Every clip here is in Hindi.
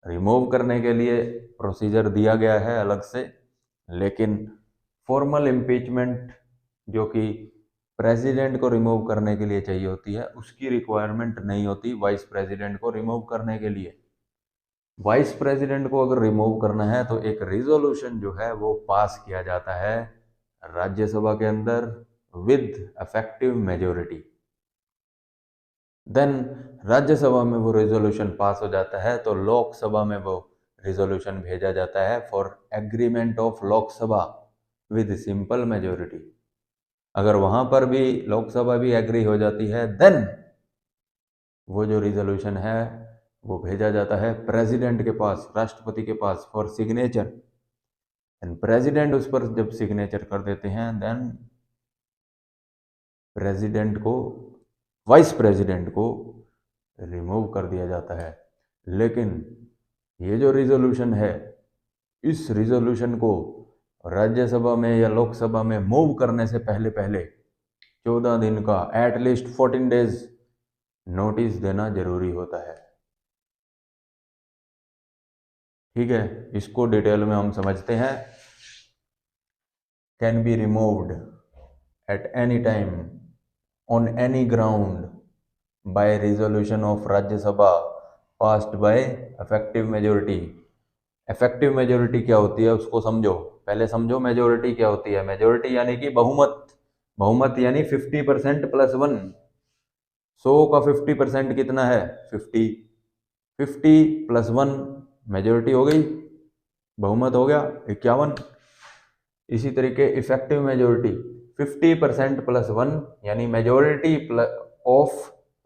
रिमूव करने के लिए प्रोसीजर दिया गया है अलग से, लेकिन फॉर्मल इम्पीचमेंट जो कि प्रेसिडेंट को रिमूव करने के लिए चाहिए होती है, उसकी रिक्वायरमेंट नहीं होती वाइस प्रेसिडेंट को रिमूव करने के लिए। वाइस प्रेसिडेंट को अगर रिमूव करना है तो एक रिजोल्यूशन जो है वो पास किया जाता है राज्यसभा के अंदर with effective majority. Then Rajya Sabha में वो रिजोल्यूशन पास हो जाता है तो लोकसभा में वो रिजोल्यूशन भेजा जाता है for agreement of Lok Sabha with simple majority. अगर वहां पर भी लोकसभा भी एग्री हो जाती है देन वो जो रिजोल्यूशन है वो भेजा जाता है प्रेसिडेंट के पास, राष्ट्रपति के पास फॉर सिग्नेचर। एंड प्रेसिडेंट उस पर जब सिग्नेचर कर देते हैं देन प्रेसिडेंट को, वाइस प्रेसिडेंट को रिमूव कर दिया जाता है। लेकिन ये जो रिजोल्यूशन है, इस रिजोल्यूशन को राज्यसभा में या लोकसभा में मूव करने से पहले पहले 14 दिन का एटलीस्ट 14 डेज नोटिस देना जरूरी होता है। ठीक है, इसको डिटेल में हम समझते हैं। Can be removed at any time on any ground by resolution of Rajya Sabha passed by effective majority. Effective majority क्या होती है उसको समझो, पहले समझो मेजोरिटी क्या होती है। मेजोरिटी यानी कि बहुमत, बहुमत यानी 50% प्लस 1। 100 का 50% कितना है? 50। 50 प्लस 1 मेजोरिटी हो गई, बहुमत हो गया 51। इसी तरीके इफेक्टिव मेजोरिटी 50% प्लस 1 यानी majority of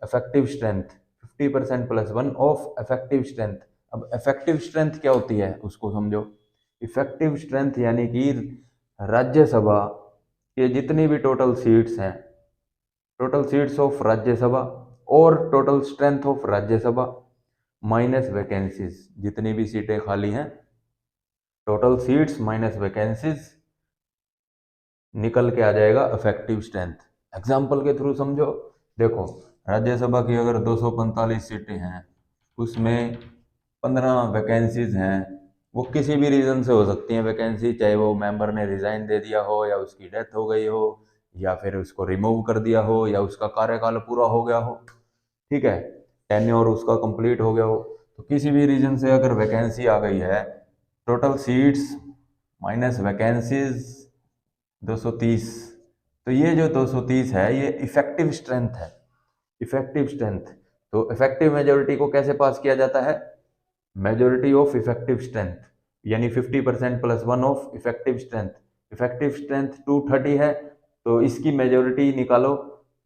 effective strength, 50% plus 1 of effective strength. अब इफेक्टिव स्ट्रेंथ क्या होती है उसको समझो। इफेक्टिव स्ट्रेंथ यानी कि राज्यसभा के जितनी भी टोटल सीट्स हैं, टोटल सीट्स ऑफ राज्यसभा और total strength of Rajya Sabha minus vacancies, जितनी भी सीटें खाली हैं, टोटल सीट्स माइनस वैकेंसीज निकल के आ जाएगा इफेक्टिव स्ट्रेंथ। एग्जाम्पल के थ्रू समझो, देखो राज्यसभा की अगर 245 सीटें हैं, उसमें 15 वैकेंसीज हैं। वो किसी भी रीज़न से हो सकती हैं वैकेंसी, चाहे वो मेंबर ने रिजाइन दे दिया हो या उसकी डेथ हो गई हो या फिर उसको रिमूव कर दिया हो या उसका कार्यकाल पूरा हो गया हो, ठीक है, टेन्योर उसका कंप्लीट हो गया हो। तो किसी भी रीजन से अगर वैकेंसी आ गई है, टोटल सीट्स माइनस वैकेंसीज 230, तो ये जो 230 है ये इफेक्टिव स्ट्रेंथ है। इफेक्टिव स्ट्रेंथ, तो इफेक्टिव मेजोरिटी को कैसे पास किया जाता है? मेजोरिटी ऑफ इफेक्टिव स्ट्रेंथ यानी 50% plus 1 of effective strength. Effective strength 230 है तो इसकी मेजोरिटी निकालो,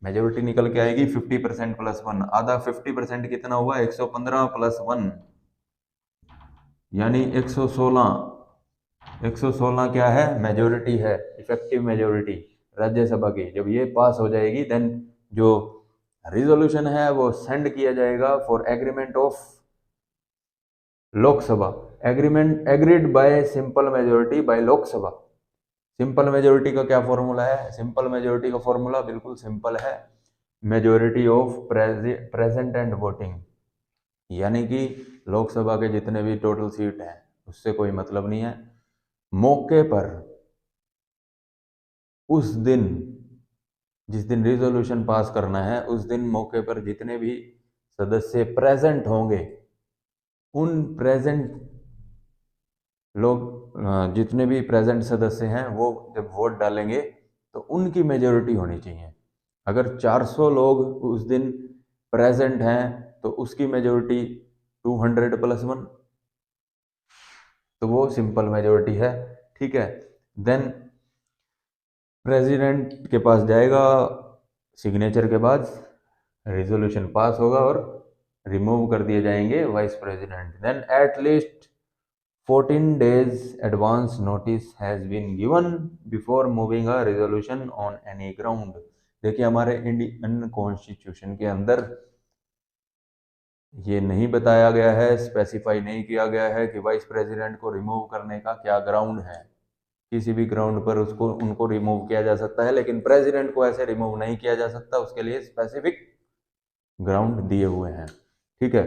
मेजोरिटी निकल के आएगी 50% प्लस 1। आधा 50% कितना हुआ? 115 प्लस 1 यानी 116। 116 क्या है? मेजोरिटी है, इफेक्टिव मेजोरिटी राज्यसभा की। जब ये पास हो जाएगी देन जो रिजोल्यूशन है वो सेंड किया जाएगा for agreement of Lok Sabha. Agreement agreed by simple majority by Lok Sabha. Simple majority का क्या फॉर्मूला है? सिंपल मेजोरिटी का फॉर्मूला बिल्कुल सिंपल है, majority of present and voting, यानी कि लोकसभा के जितने भी टोटल सीट हैं उससे कोई मतलब नहीं है। मौके पर उस दिन, जिस दिन रिजोल्यूशन पास करना है उस दिन मौके पर जितने भी सदस्य प्रेजेंट होंगे, उन प्रेजेंट लोग, जितने भी प्रेजेंट सदस्य हैं वो जब वोट डालेंगे तो उनकी मेजोरिटी होनी चाहिए। अगर 400 लोग उस दिन प्रेजेंट हैं तो उसकी मेजोरिटी 200 प्लस 1, तो वो सिंपल मेजोरिटी है। ठीक है, देन प्रेसिडेंट के पास जाएगा, सिग्नेचर के बाद रिजोल्यूशन पास होगा और रिमूव कर दिए जाएंगे vice president. Then at least 14 days advance notice has been given before moving a resolution on any ground। देखिए हमारे इंडियन कॉन्स्टिट्यूशन के अंदर ये नहीं बताया गया है, स्पेसिफाई नहीं किया गया है कि वाइस प्रेसिडेंट को रिमूव करने का क्या ग्राउंड है। किसी भी ग्राउंड पर उसको उनको रिमूव किया जा सकता है, लेकिन प्रेसिडेंट को ऐसे रिमूव नहीं किया जा सकता, उसके लिए स्पेसिफिक ग्राउंड दिए हुए हैं। ठीक है,